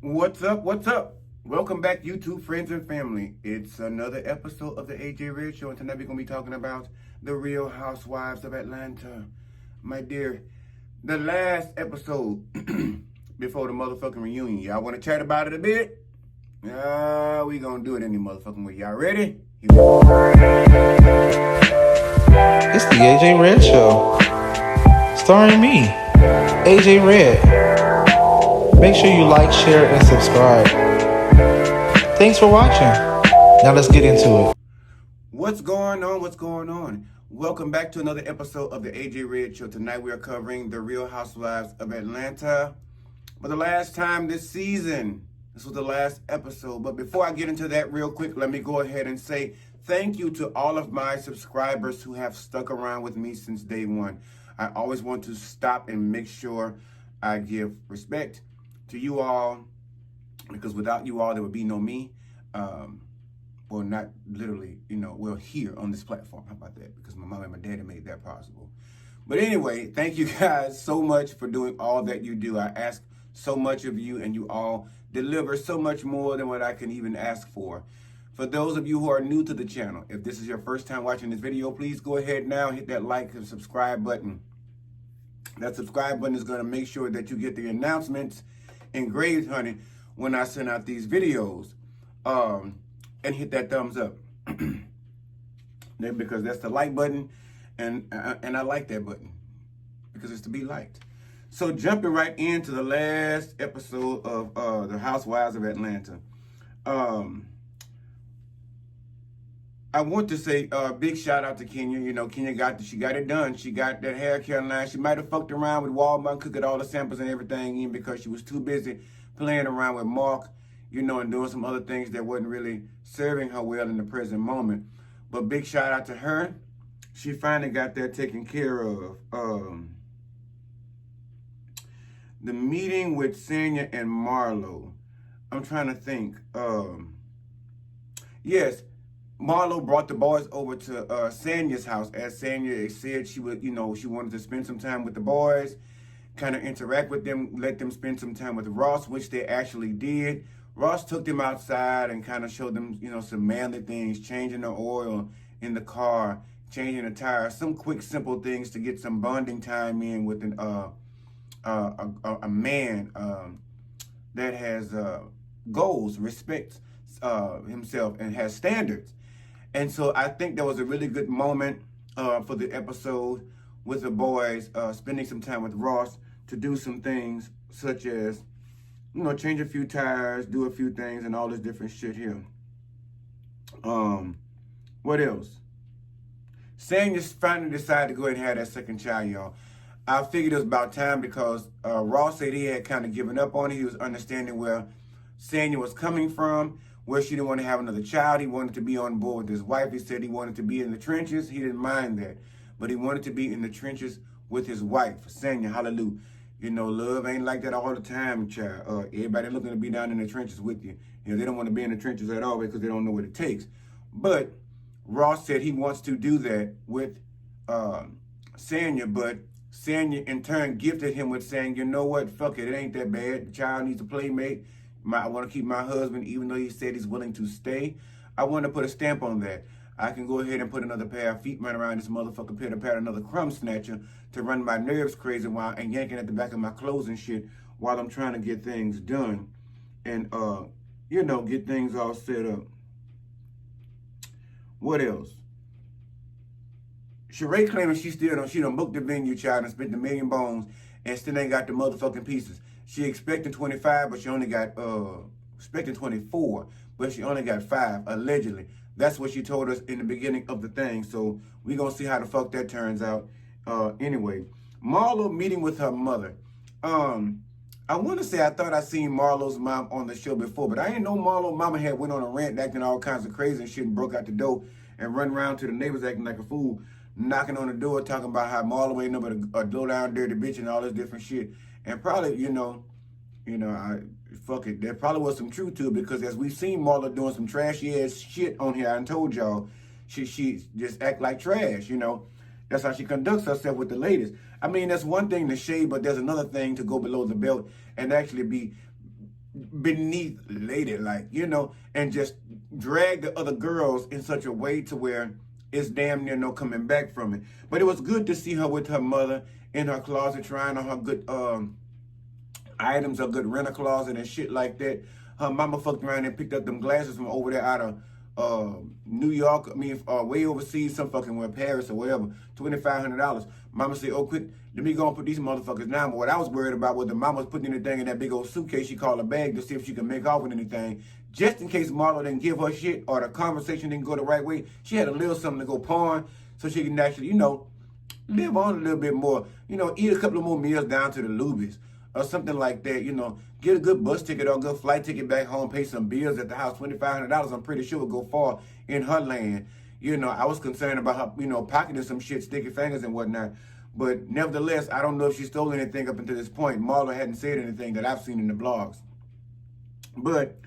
What's up? What's up? Welcome back, YouTube friends and family. It's another episode of the AJ Red Show, and tonight we're going to be talking about the Real Housewives of Atlanta. My dear, the last episode before the motherfucking reunion. Y'all want to chat about it a bit? We going to do it any motherfucking way. Y'all ready? It's the AJ Red Show, starring me, AJ Red. Make sure you like, share, and subscribe. Thanks for watching. Now let's get into it. What's going on? What's going on? Welcome back to another episode of the AJ Red Show. Tonight we are covering the Real Housewives of Atlanta for the last time this season. This was the last episode. But before I get into that real quick, let me go ahead and say thank you to all of my subscribers who have stuck around with me since day one. I always want to stop and make sure I give respect to you all, because without you all, there would be no me. Well, not literally, here on this platform. How about that? Because my mom and my daddy made that possible. But anyway, thank you guys so much for doing all that you do. I ask so much of you, and you all deliver so much more than what I can even ask for. For those of you who are new to the channel, if this is your first time watching this video, please go ahead now, hit that like and subscribe button. That subscribe button is going to make sure that you get the announcements engraved, honey, when I send out these videos. And hit that thumbs up. Because that's the like button, and I like that button because it's to be liked. So jumping right into the last episode of the Housewives of Atlanta. I want to say big shout out to Kenya. Kenya got it done. She got that hair care line. She might have fucked around with Walmart, cooking all the samples and everything in because she was too busy playing around with Mark, and doing some other things that wasn't really serving her well in the present moment. But big shout out to her. She finally got that taken care of. The meeting with Sanya and Marlo. I'm trying to think. Yes, Marlo brought the boys over to Sanya's house. As Sanya said, she would, she wanted to spend some time with the boys, kind of interact with them, let them spend some time with Ross, which they actually did. Ross took them outside and kind of showed them, some manly things, changing the oil in the car, changing the tires, some quick, simple things to get some bonding time in with a man that has goals, respects himself, and has standards. And so I think that was a really good moment for the episode with the boys spending some time with Ross to do some things such as, change a few tires, do a few things, and all this different shit here. What else? Sanya finally decided to go ahead and have that second child, y'all. I figured it was about time because Ross said he had kind of given up on it. He was understanding where Sanya was coming from, where she didn't want to have another child. He wanted to be on board with his wife. He said he wanted to be in the trenches. He didn't mind that. But he wanted to be in the trenches with his wife, Sanya. Hallelu. Love ain't like that all the time, child. Everybody looking to be down in the trenches with you. They don't want to be in the trenches at all because they don't know what it takes. But Ross said he wants to do that with Sanya, but Sanya in turn gifted him with saying, you know what, fuck it, it ain't that bad. The child needs a playmate. I want to keep my husband, even though he said he's willing to stay. I want to put a stamp on that. I can go ahead and put another pair of feet running around this motherfucker, pitter-patter, another crumb snatcher to run my nerves crazy and yanking at the back of my clothes and shit while I'm trying to get things done and, get things all set up. What else? Sheree claiming she done booked the venue, child, and spent $1 million bones and still ain't got the motherfucking pieces. She expecting 25, but she only got, expecting 24, but she only got 5, allegedly. That's what she told us in the beginning of the thing. So we gonna see how the fuck that turns out. Anyway, Marlo meeting with her mother. I want to say I thought I seen Marlo's mom on the show before, but I didn't know Marlo's mama had went on a rant, acting all kinds of crazy and shit, and broke out the door and run around to the neighbors acting like a fool, knocking on the door, talking about how Marlo ain't no but a low down dirty bitch and all this different shit. And probably, fuck it, there probably was some truth to it, because as we've seen Marlo doing some trashy ass shit on here, I told y'all, she just act like trash, That's how she conducts herself with the ladies. I mean, that's one thing to shade, but there's another thing to go below the belt and actually be beneath ladylike, you know, and just drag the other girls in such a way to where it's damn near no coming back from it. But it was good to see her with her mother in her closet trying on her good items, her good renter closet and shit like that. Her mama fucked around and picked up them glasses from over there out of New York, way overseas, some fucking where, Paris or wherever, $2,500. Mama said, oh, quick, let me go and put these motherfuckers down. But what I was worried about was the mama was putting anything in that big old suitcase she called a bag to see if she could make off with anything. Just in case Marlo didn't give her shit or the conversation didn't go the right way, she had a little something to go pawn so she can actually, you know, live on a little bit more. You know, eat a couple of more meals down to the Luby's or something like that, you know. Get a good bus ticket or a good flight ticket back home, pay some bills at the house. $2,500, I'm pretty sure, would go far in her land. You know, I was concerned about her, you know, pocketing some shit, sticky fingers and whatnot. But nevertheless, I don't know if she stole anything up until this point. Marlo hadn't said anything that I've seen in the blogs. But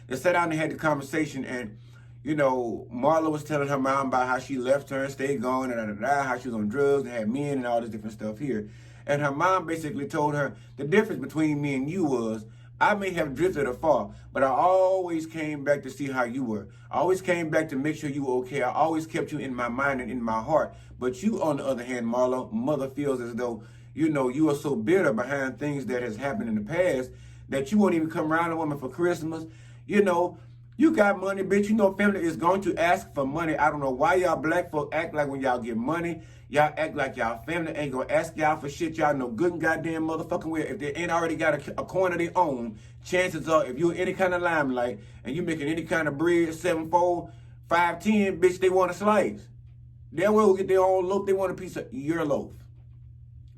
they sat down and had the conversation, and, you know, Marlo was telling her mom about how she left her and stayed gone, and how she was on drugs and had men and all this different stuff here. And her mom basically told her the difference between me and you was I may have drifted afar, but I always came back to see how you were. I always came back to make sure you were okay. I always kept you in my mind and in my heart. But you, on the other hand, Marlo, mother feels as though, you know, you are so bitter behind things that has happened in the past that you won't even come around a woman for Christmas. You know, you got money, bitch. You know family is going to ask for money. I don't know why y'all black folk act like when y'all get money, y'all act like y'all family ain't gonna ask y'all for shit. Y'all know good and goddamn motherfucking well. If they ain't already got a coin of their own, chances are if you're any kind of limelight and you making any kind of bread, 7-4, 5-10, bitch, they want a slice. They will get their own loaf. They want a piece of your loaf.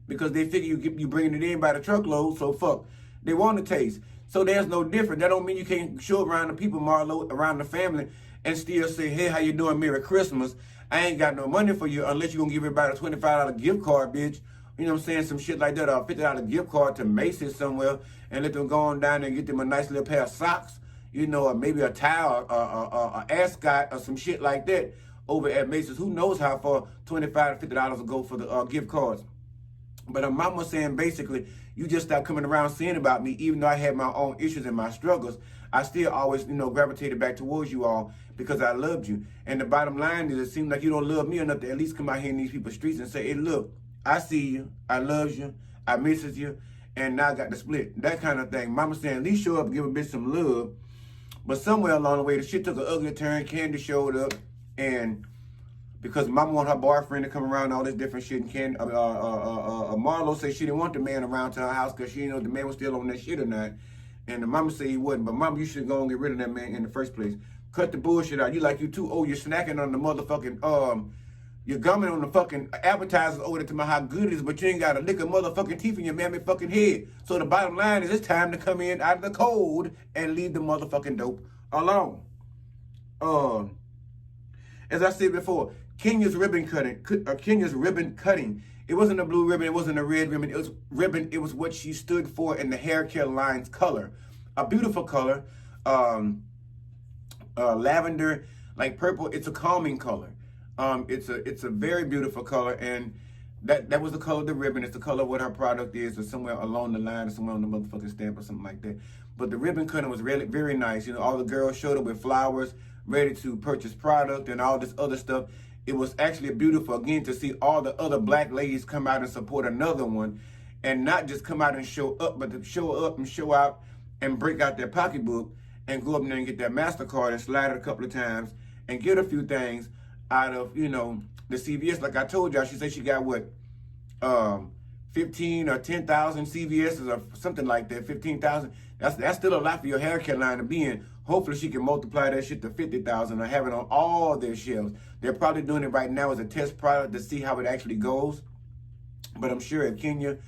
Because they figure you bringing it in by the truckload, so fuck. They want a taste. So there's no difference. That don't mean you can't show around the people, Marlo, around the family, and still say, hey, how you doing? Merry Christmas. I ain't got no money for you unless you're going to give everybody a $25 gift card, bitch. You know what I'm saying? Some shit like that, or a $50 gift card to Macy's somewhere, and let them go on down there and get them a nice little pair of socks, you know, or maybe a towel, or an ascot, or some shit like that over at Macy's. Who knows how far $25 to $50 will go for the gift cards. But her mom was saying basically, you just stopped coming around saying about me, even though I had my own issues and my struggles. I still always, you know, gravitated back towards you all because I loved you. And the bottom line is, it seems like you don't love me enough to at least come out here in these people's streets and say, hey, look, I see you, I love you, I misses you, and now I got to split. That kind of thing. Mama saying, at least show up and give a bitch some love. But somewhere along the way, the shit took an ugly turn. Candy showed up, and because Mama want her boyfriend to come around and all this different shit, and Marlo said she didn't want the man around to her house because she didn't know if the man was still on that shit or not. And the mama said he wasn't. But Mama, you should go and get rid of that man in the first place. Cut the bullshit out. You like you too old. You're snacking on the motherfucking, you're gumming on the fucking advertisers over there to my how good it is, but you ain't got a lick of motherfucking teeth in your mammy fucking head. So the bottom line is it's time to come in out of the cold and leave the motherfucking dope alone. As I said before, Kenya's ribbon cutting. It wasn't a blue ribbon. It wasn't a red ribbon. It was ribbon. It was what she stood for in the hair care line's color. A beautiful color. Lavender, like purple. It's a calming color. It's a very beautiful color, and that was the color of the ribbon. It's the color of what her product is, or somewhere along the line, or somewhere on the motherfucking stamp, or something like that. But the ribbon cutting was really very nice. You know, all the girls showed up with flowers, ready to purchase product and all this other stuff. It was actually beautiful, again, to see all the other black ladies come out and support another one, and not just come out and show up, but to show up and show out and break out their pocketbook and go up there and get that MasterCard and slide it a couple of times and get a few things out of, you know, the CVS. Like I told y'all, she said she got what, 15 or 10,000 CVS's or something like that, 15,000. That's still a lot for your hair care line to be in. Hopefully she can multiply that shit to 50,000 or have it on all their shelves. They're probably doing it right now as a test product to see how it actually goes. But I'm sure if Kenya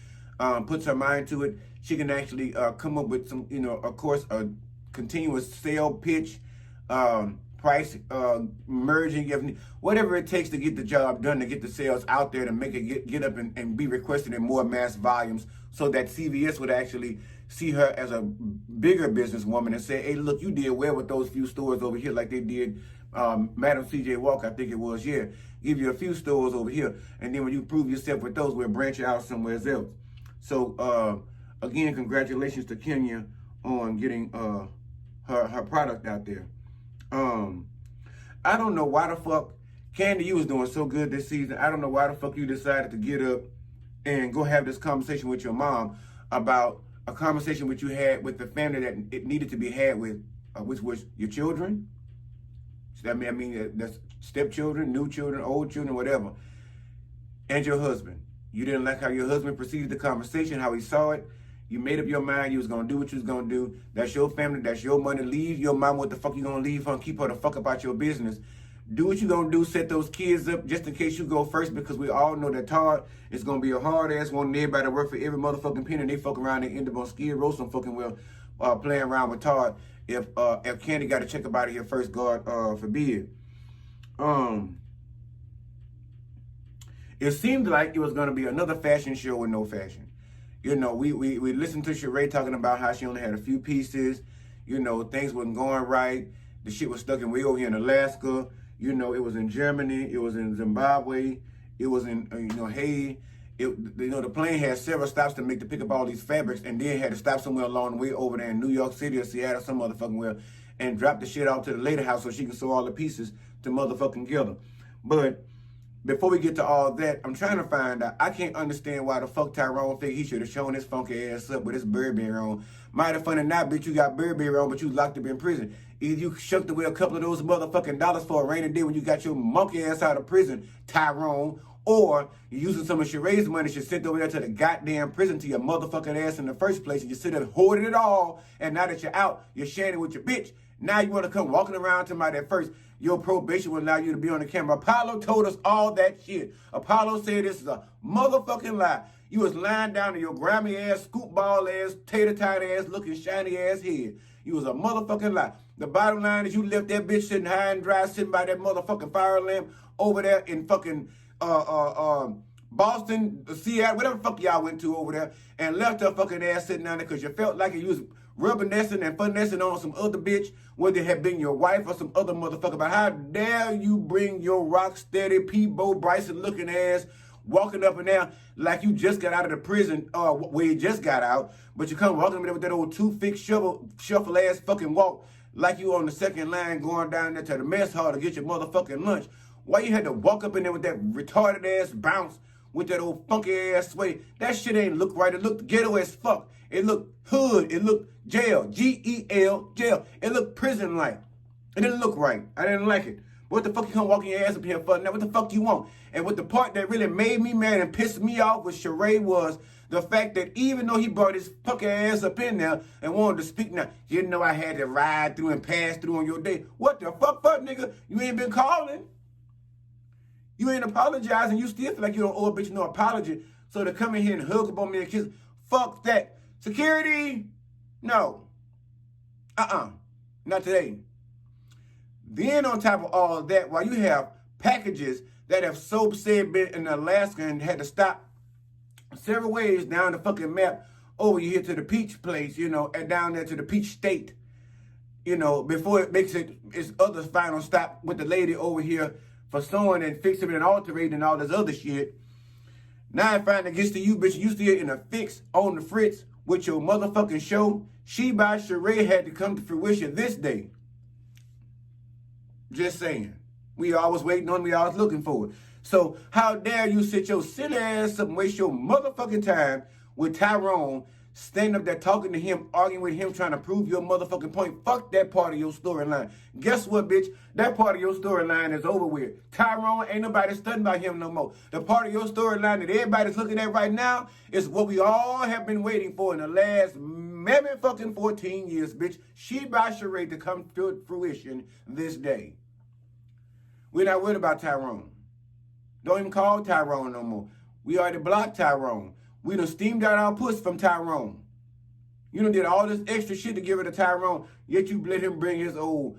puts her mind to it, she can actually come up with some, you know, of course, a continuous sale pitch, price merging, whatever it takes to get the job done, to get the sales out there, to make it get up and be requested in more mass volumes, so that CVS would actually see her as a bigger businesswoman and say, hey, look, you did well with those few stores over here, like they did Madam C.J. Walker, I think it was, yeah. Give you a few stores over here, and then when you prove yourself with those, we'll branch out somewhere else. So, again, congratulations to Kenya on getting her product out there. I don't know why the fuck Candy, you was doing so good this season. I don't know why the fuck you decided to get up and go have this conversation with your mom about a conversation which you had with the family that it needed to be had with, which was your children. I mean, that's stepchildren, new children, old children, whatever, and your husband. You didn't like how your husband proceeded the conversation, how he saw it. You made up your mind you was going to do what you was going to do. That's your family. That's your money. Leave your mom what the fuck you going to leave her and keep her the fuck about your business. Do what you going to do. Set those kids up just in case you go first, because we all know that Todd is going to be a hard ass, wanting everybody to work for every motherfucking penny. They fuck around and end up on Skid Row some fucking well playing around with Todd. If Candy got to check up out of here first, God forbid. It seemed like it was going to be another fashion show with no fashion. You know, we listened to Sheree talking about how she only had a few pieces. You know, things wasn't going right. The shit was stuck in way over here in Alaska. You know, it was in Germany. It was in Zimbabwe. It was in, Haiti. The plane had several stops to make to pick up all these fabrics, and then had to stop somewhere along the way over there in New York City or Seattle, some motherfucking where, and drop the shit off to the lady house so she can sew all the pieces to motherfucking together. But before we get to all that, I'm trying to find out. I can't understand why the fuck Tyrone think he should have shown his funky ass up with his Burberry on. Mighty funny not, bitch, you got Burberry on, but you locked up in prison. Either you shucked away a couple of those motherfucking dollars for a rainy day when you got your monkey ass out of prison, Tyrone, or you're using some of Sheree's money she sent over there to the goddamn prison to your motherfucking ass in the first place, and you sit there hoarding it all, and now that you're out, you're sharing it with your bitch. Now you want to come walking around to my that first, your probation will allow you to be on the camera. Apollo told us all that shit. Apollo said this is a motherfucking lie. You was lying down to your Grammy ass, scoop ball ass, tater tot ass, looking shiny ass head. You was a motherfucking lie. The bottom line is you left that bitch sitting high and dry, sitting by that motherfucking fire lamp over there in fucking Boston, Seattle, whatever the fuck y'all went to over there, and left her fucking ass sitting down there because you felt like you was rubbernessing and finessing on some other bitch, whether it had been your wife or some other motherfucker. But how dare you bring your rock steady P-Bo Bryson looking ass walking up and down like you just got out of the prison, where you just got out, but you come walking up there with that old toothpick shuffle ass fucking walk like you on the second line going down there to the mess hall to get your motherfucking lunch. Why you had to walk up in there with that retarded ass bounce with that old funky ass sway? That shit ain't look right. It looked ghetto as fuck. It looked hood. It looked jail. G-E-L, jail. It looked prison-like. It didn't look right. I didn't like it. What the fuck you come walking your ass up here for? Now what the fuck you want? And what the part that really made me mad and pissed me off with Sheree was the fact that even though he brought his fucking ass up in there and wanted to speak now, you know I had to ride through and pass through on your day. What the fuck, nigga? You ain't been calling. You ain't apologizing. You still feel like you don't owe a bitch no apology. So to come in here and hug up on me and kiss, fuck that. Security, no. Not today. Then on top of all of that, while you have packages that have soap said been in Alaska and had to stop several ways down the fucking map over here to the Peach place, and down there to the Peach State, before it makes its other final stop with the lady over here for sewing and fixing and altering and all this other shit. Now it finally gets to you, bitch. You still in a fix on the fritz with your motherfucking show. She by Sheree had to come to fruition this day. Just saying. We always waiting on, we always looking for it. So how dare you sit your silly ass up and waste your motherfucking time with Tyrone, standing up there talking to him, arguing with him, trying to prove your motherfucking point. Fuck that part of your storyline. Guess what, bitch? That part of your storyline is over with. Tyrone, ain't nobody studying about him no more. The part of your storyline that everybody's looking at right now is what we all have been waiting for in the last maybe fucking 14 years, bitch. She by Sheree to come to fruition this day. We're not worried about Tyrone. Don't even call Tyrone no more. We already blocked Tyrone. We done steamed out our puss from Tyrone. You done did all this extra shit to give it to Tyrone, yet you let him bring his old...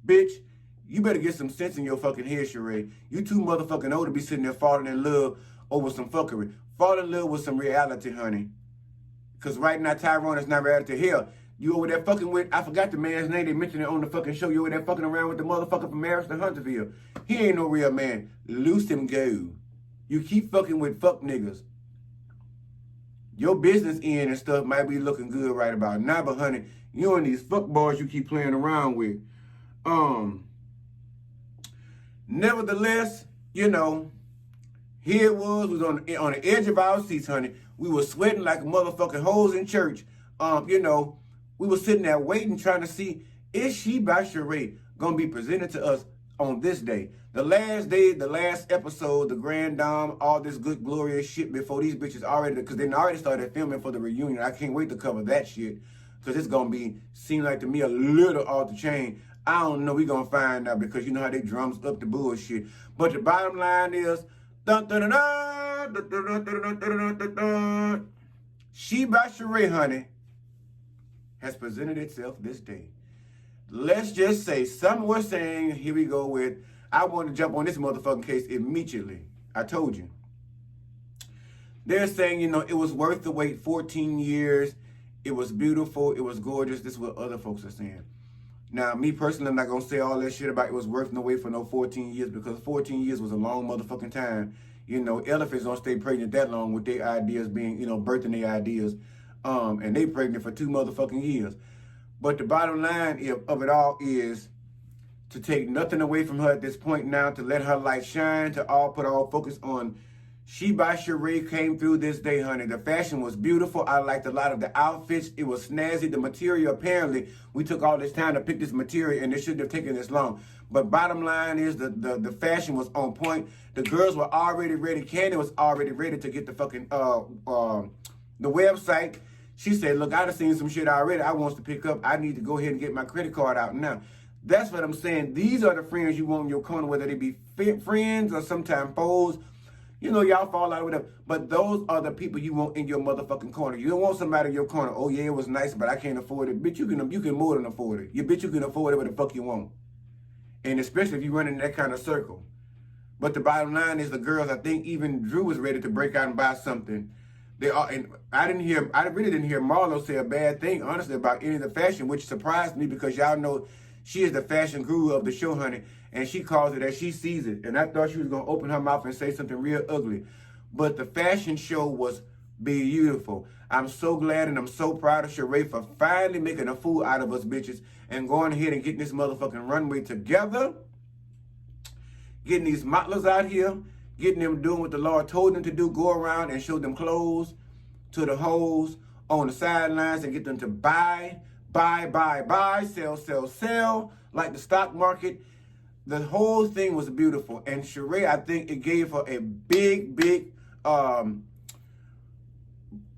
Bitch, you better get some sense in your fucking head, Sheree. You too motherfucking old to be sitting there falling in love over some fuckery. Fall in love with some reality, honey. Because right now, Tyrone is not reality. Hell, you over there fucking with, I forgot the man's name, they mentioned it on the fucking show. You over there fucking around with the motherfucker from Marriage to Hunterville. He ain't no real man. Loose him go. You keep fucking with fuck niggas. your business end and stuff might be looking good right about now, but honey, you and these fuck boys you keep playing around with. Nevertheless, you know, here it was on the edge of our seats, honey. We were sweating like a motherfucking hose in church. You know, we were sitting there waiting, trying to see, is She by Sharee gonna be presented to us on this day? The last day, the last episode, the Grand Dame, all this good glorious shit before these bitches already, because they already started filming for the reunion. I can't wait to cover that shit, because it's gonna be, seem like to me, a little off the chain. I don't know, we gonna find out, because you know how they drums up the bullshit. But the bottom line is, She by Sharee, honey, has presented itself this day. Let's just say, some were saying, here we go with, I want to jump on this motherfucking case immediately. I told you. They're saying, you know, it was worth the wait, 14 years. It was beautiful. It was gorgeous. This is what other folks are saying. Now, me personally, I'm not going to say all that shit about it was worth no wait for no 14 years, because 14 years was a long motherfucking time. You know, elephants don't stay pregnant that long with their ideas being, you know, birthing their ideas. And they pregnant for 2 motherfucking years. But the bottom line of it all is to take nothing away from her at this point now, to let her light shine, to all put all focus on She by Sharee came through this day, honey. The fashion was beautiful. I liked a lot of the outfits. It was snazzy. The material, apparently, we took all this time to pick this material, and it shouldn't have taken this long. But bottom line is the fashion was on point. The girls were already ready. Candy was already ready to get the fucking the website. She said, look, I done seen some shit already I wants to pick up. I need to go ahead and get my credit card out now. That's what I'm saying. These are the friends you want in your corner, whether they be friends or sometimes foes. You know, y'all fall out with them. But those are the people you want in your motherfucking corner. You don't want somebody in your corner, oh yeah, it was nice, but I can't afford it. Bitch, you can more than afford it. You bitch, you can afford it what the fuck you want. And especially if you run in that kind of circle. But the bottom line is the girls, I think even Drew was ready to break out and buy something. They are, and I really didn't hear Marlo say a bad thing, honestly, about any of the fashion, which surprised me because y'all know she is the fashion guru of the show, honey, and she calls it as she sees it. And I thought she was going to open her mouth and say something real ugly. But the fashion show was beautiful. I'm so glad and I'm so proud of Sharee for finally making a fool out of us bitches and going ahead and getting this motherfucking runway together, getting these modelers out here, getting them doing what the Lord told them to do, go around and show them clothes to the hoes on the sidelines and get them to buy, sell, like the stock market. The whole thing was beautiful. And Sharee, I think it gave her a big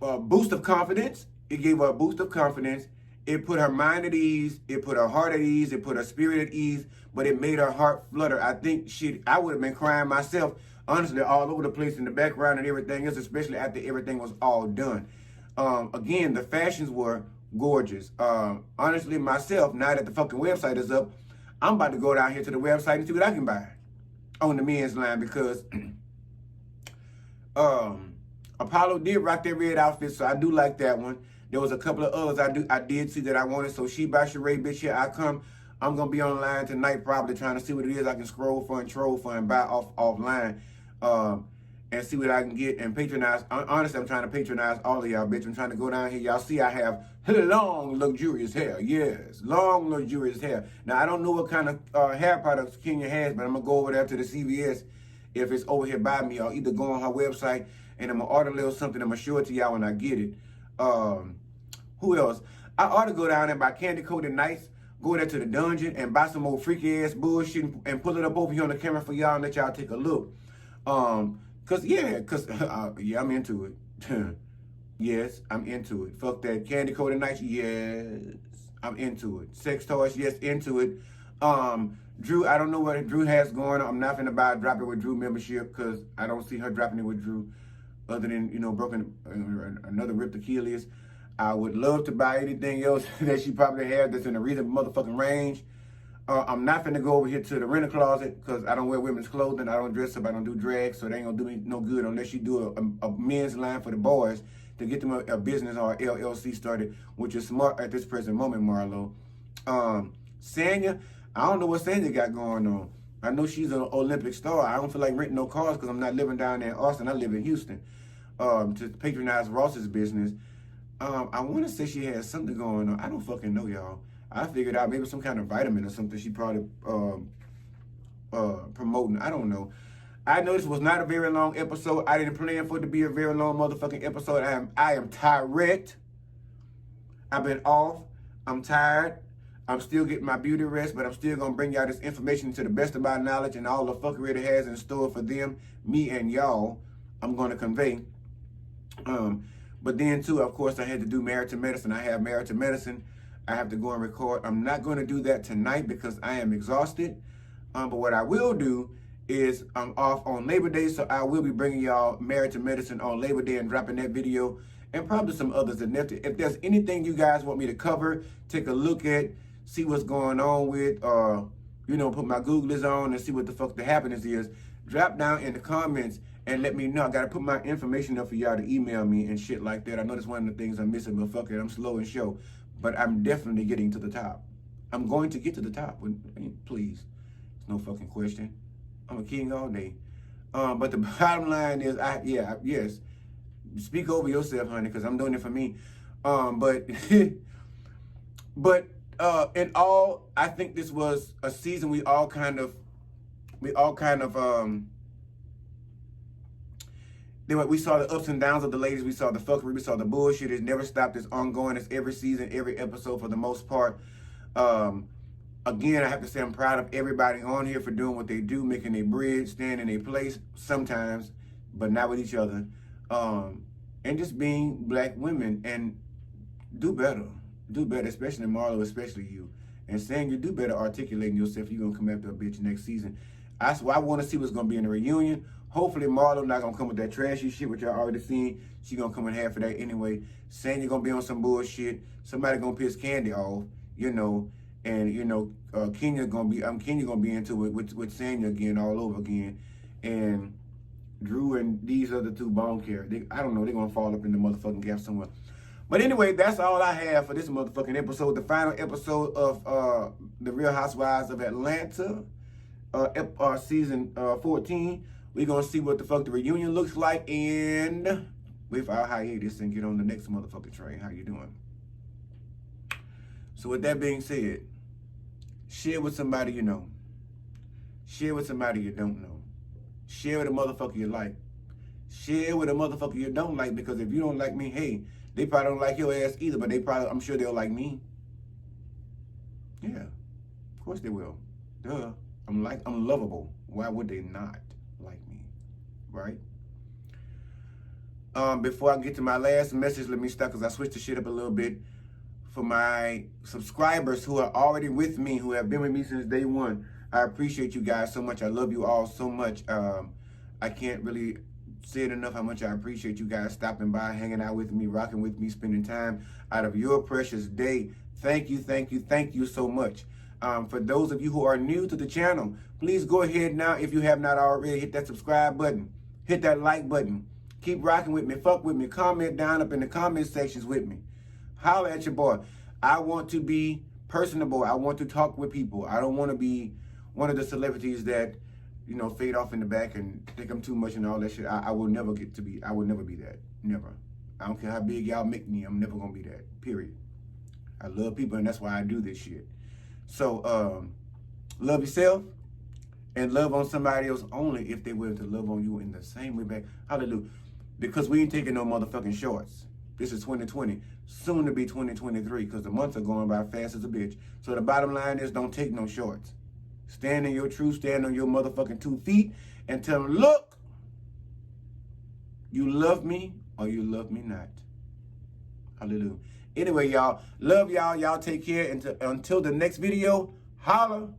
boost of confidence. It gave her a boost of confidence. It put her mind at ease. It put her heart at ease. It put her spirit at ease. But it made her heart flutter. I think I would have been crying myself, honestly, all over the place in the background and everything else, especially after everything was all done. Again, the fashions were gorgeous. Honestly, myself, now that the fucking website is up, I'm about to go down here to the website and see what I can buy on the men's line, because Apollo did rock that red outfit, so I do like that one. There was a couple of others I did see that I wanted, so She by Sharee, bitch, here I come. I'm going to be online tonight probably trying to see what it is I can scroll for and troll for and buy offline and see what I can get and patronize. Honestly, I'm trying to patronize all of y'all, bitch. I'm trying to go down here. Y'all see I have long, luxurious hair. Yes, long, luxurious hair. Now, I don't know what kind of hair products Kenya has, but I'm going to go over there to the CVS if it's over here by me. I'll either go on her website and I'm going to order a little something. I'm going to show it to y'all when I get it. Who else? I ought to go down there and buy Candy Coated Nights. Go there to the dungeon and buy some old freaky ass bullshit and pull it up over here on the camera for y'all and let y'all take a look. I'm into it. Yes, I'm into it. Fuck that. Candy Coated Nights, yes, I'm into it. Sex toys, yes, into it. Drew, I don't know what Drew has going on. I'm not finna buy a Drop It With Drew membership because I don't see her dropping it with Drew other than, you know, broken another ripped Achilles. I would love to buy anything else that she probably has that's in a reasonable motherfucking range. I'm not finna go over here to the rental closet because I don't wear women's clothing. I don't dress up. I don't do drag, so they ain't gonna do me no good unless you do a men's line for the boys to get them a business or a LLC started, which is smart at this present moment, Marlo. Sanya, I don't know what Sanya got going on. I know she's an Olympic star. I don't feel like renting no cars because I'm not living down there in Austin. I live in Houston. to patronize Ross's business. I want to say she has something going on. I don't fucking know, y'all. I figured out maybe some kind of vitamin or something she probably promoting. I don't know. I know this was not a very long episode. I didn't plan for it to be a very long motherfucking episode. I am tired. I've been off. I'm tired. I'm still getting my beauty rest, but I'm still going to bring y'all this information to the best of my knowledge and all the fuckery it has in store for them, me, and y'all. I'm going to convey. But then, too, of course, I had to do Married to Medicine. I have Married to Medicine. I have to go and record. I'm not going to do that tonight because I am exhausted. But what I will do is I'm off on Labor Day, so I will be bringing y'all Married to Medicine on Labor Day and dropping that video and probably some others. And if there's anything you guys want me to cover, take a look at, see what's going on with, you know, put my Googlies on and see what the fuck the happiness is, drop down in the comments and let me know. I got to put my information up for y'all to email me and shit like that. I know that's one of the things I'm missing, but fuck it, I'm slow and show. But I'm definitely getting to the top. I'm going to get to the top. Please. It's no fucking question. I'm a king all day. But the bottom line is, yes, speak over yourself, honey, because I'm doing it for me. But in all, I think this was a season we all kind of, we saw the ups and downs of the ladies. We saw the fuckery. We saw the bullshit. It's never stopped. It's ongoing. It's every season, every episode for the most part. Again, I have to say I'm proud of everybody on here for doing what they do, making their bread, staying in their place sometimes, but not with each other. And just being black women and do better. Do better, especially Marlo, especially you. And saying you do better articulating yourself, you're going to come after a bitch next season. I want to see what's going to be in the reunion. Hopefully Marlo not going to come with that trashy shit, which y'all already seen. She going to come in half of that anyway. Saying you're going to be on some bullshit. Somebody going to piss Candy off, you know. And, you know, Kenya going to be into it with Sanya again all over again. And Drew and these other two bone care. I don't know. They're going to fall up in the motherfucking gap somewhere. But anyway, that's all I have for this motherfucking episode. The final episode of The Real Housewives of Atlanta, season 14. We're going to see what the fuck the reunion looks like. And with our hiatus and get on the next motherfucking train. How you doing? So with that being said, share with somebody you know. Share with somebody you don't know. Share with a motherfucker you like. Share with a motherfucker you don't like, because if you don't like me, hey, they probably don't like your ass either, but I'm sure they'll like me. Yeah, of course they will. Duh. I'm lovable. Why would they not like me? Right? Before I get to my last message, let me stop because I switched the shit up a little bit. For my subscribers who are already with me, who have been with me since day one, I appreciate you guys so much. I love you all so much. I can't really say it enough how much I appreciate you guys stopping by, hanging out with me, rocking with me, spending time out of your precious day. Thank you, thank you, thank you so much. For those of you who are new to the channel, please go ahead now, if you have not already, hit that subscribe button, hit that like button. Keep rocking with me, fuck with me, comment down up in the comment sections with me. Holler at your boy. I want to be personable. I want to talk with people. I don't want to be one of the celebrities that, you know, fade off in the back and think I'm too much and all that shit. I will never be that. Never. I don't care how big y'all make me. I'm never going to be that. Period. I love people, and that's why I do this shit. So, love yourself and love on somebody else only if they're willing to love on you in the same way back. Hallelujah. Because we ain't taking no motherfucking shorts. This is 2020, soon to be 2023, because the months are going by fast as a bitch. So the bottom line is, don't take no shorts. Stand in your truth, stand on your motherfucking 2 feet, and tell them, look, you love me or you love me not. Hallelujah. Anyway, y'all, love y'all. Y'all take care. Until the next video, holla.